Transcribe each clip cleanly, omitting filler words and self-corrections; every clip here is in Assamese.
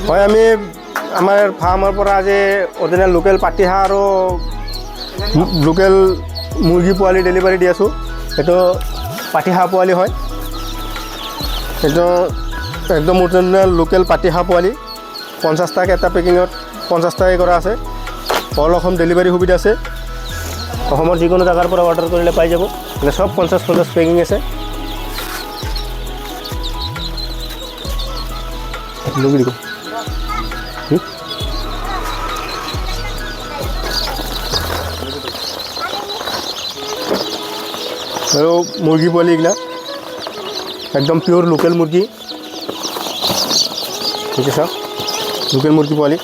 হয় আমি আমাৰ ফাৰ্মৰ পৰা আজি অৰিজিনেল লোকেল পাতিহাঁহ আৰু লোকেল মুৰ্গী পোৱালি ডেলিভাৰী দি আছোঁ। এইটো পাতিহাঁহ পোৱালি হয়, এইটো একদম অৰিজিনেল লোকেল পাতিহাঁহ পোৱালি। 50 টাকৈ এটা পেকিঙত 50 টাকৈ কৰা আছে। অল অসম ডেলিভাৰী সুবিধা আছে। অসমৰ যিকোনো জেগাৰ পৰা অৰ্ডাৰ কৰিলে পাই যাব। মানে চব 50 পেকিং আছে। আৰু মুৰ্গী পোৱালি এইগিলা একদম পিয়'ৰ লোকেল মুৰ্গী, ঠিক আছে, লোকেল মুৰ্গী পোৱালি।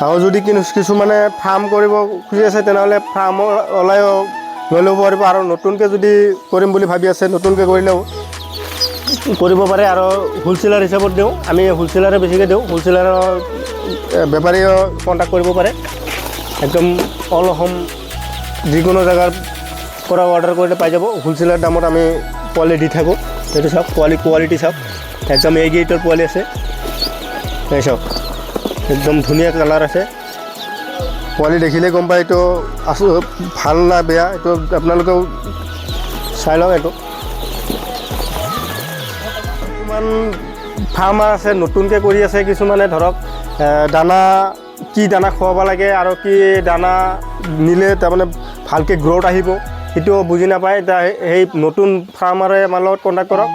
আৰু যদি কিছুমানে ফাৰ্ম কৰিব খুজি আছে তেনেহ'লে ফাৰ্মৰ ওলাইও লৈ ল'ব পাৰিব। আৰু নতুনকৈ যদি কৰিম বুলি ভাবি আছে নতুনকৈ কৰিলেও কৰিব পাৰে। আৰু হোলচেলাৰ হিচাপত দিওঁ, আমি হোলচেলাৰে বেছিকৈ দিওঁ। হোলচেলাৰৰ বেপাৰীও কণ্টেক্ট কৰিব পাৰে। একদম অল অসম যিকোনো জেগাৰ পৰা অৰ্ডাৰ কৰিলে পাই যাব। হোলচেলাৰ দামত আমি পোৱালি দি থাকোঁ। এইটো চাওক কোৱালিটি চাওক, একদম A গ্ৰেডৰ পোৱালি আছে। এই চাওক একদম ধুনীয়া কালাৰ আছে। পোৱালি দেখিলে গম পায় এইটো ভাল না বেয়া, এইটো আপোনালোকেও চাই লওক। এইটো কিছুমান ফাৰ্মাৰ আছে নতুনকৈ কৰি আছে, কিছুমানে ধৰক দানা কি দানা খুৱাব লাগে আৰু কি দানা নিলে তাৰমানে ভালকৈ গ্ৰ'থ আহিব সেইটো বুজি নাপায়। এতিয়া সেই নতুন ফাৰ্মাৰে আমাৰ লগত কণ্টেক্ট কৰক,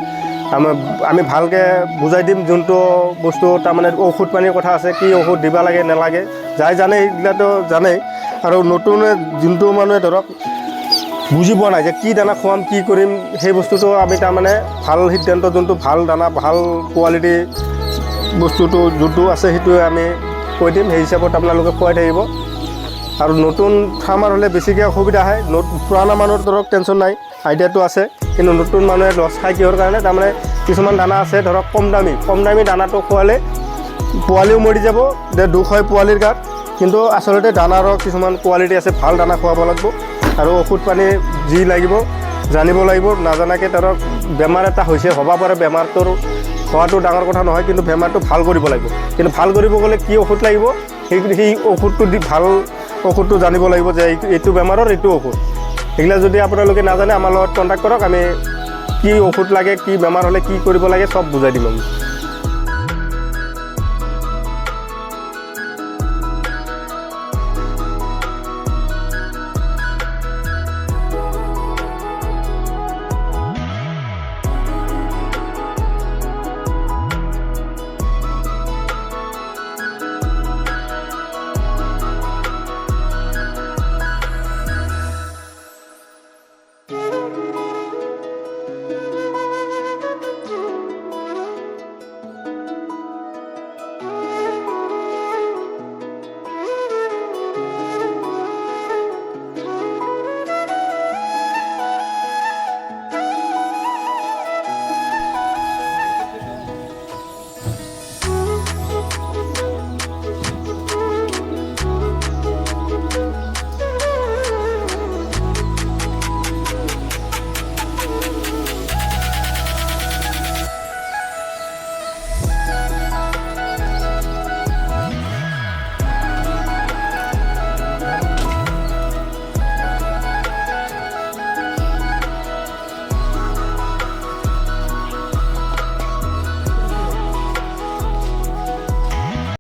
আমি ভালকৈ বুজাই দিম। যোনটো বস্তু তাৰমানে ঔষধ পানীৰ কথা আছে, কি ঔষধ দিব লাগে নালাগে, যাই জানে এইবিলাকতো জানেই। আৰু নতুন যোনটো মানুহে ধৰক বুজি পোৱা নাই যে কি দানা খুৱাম কি কৰিম, সেই বস্তুটো আমি তাৰমানে ভাল সিদ্ধান্ত, যোনটো ভাল দানা ভাল কোৱালিটি বস্তুটো যোনটো আছে সেইটোৱে আমি কৈ দিম। সেই হিচাপত আপোনালোকে খুৱাই থাকিব। আৰু নতুন ফাৰ্মাৰ হ'লে বেছিকৈ অসুবিধা হয়। পুৰণা মানুহৰ ধৰক টেনশ্যন নাই, আইডিয়াটো আছে। কিন্তু নতুন মানুহে লছ খায় কিহৰ কাৰণে, তাৰমানে কিছুমান দানা আছে ধৰক কম দামী দানাটো খোৱালে পোৱালিও মৰি যাব, দুখ হয় পোৱালিৰ গাত। কিন্তু আচলতে দানাৰো কিছুমান কোৱালিটি আছে, ভাল দানা খুৱাব লাগিব। আৰু ঔষধ পানী যি লাগিব জানিব লাগিব। নাজানাকৈ ধৰক বেমাৰ এটা হৈছে, হ'ব পাৰে বেমাৰটোৰ হোৱাটো ডাঙৰ কথা নহয়, কিন্তু বেমাৰটো ভাল কৰিব লাগিব। কিন্তু ভাল কৰিব গ'লে কি ঔষধ লাগিব সেই ঔষধটো ভাল ঔষধটো জানিব লাগিব যে এইটো বেমাৰৰ এইটো ঔষধ। এইগিলা যদি আপোনালোকে নাজানে আমাৰ লগত কণ্টেক্ট কৰক, আমি কি ঔষধ লাগে, কি বেমাৰ হ'লে কি কৰিব লাগে চব বুজাই দিম আমি।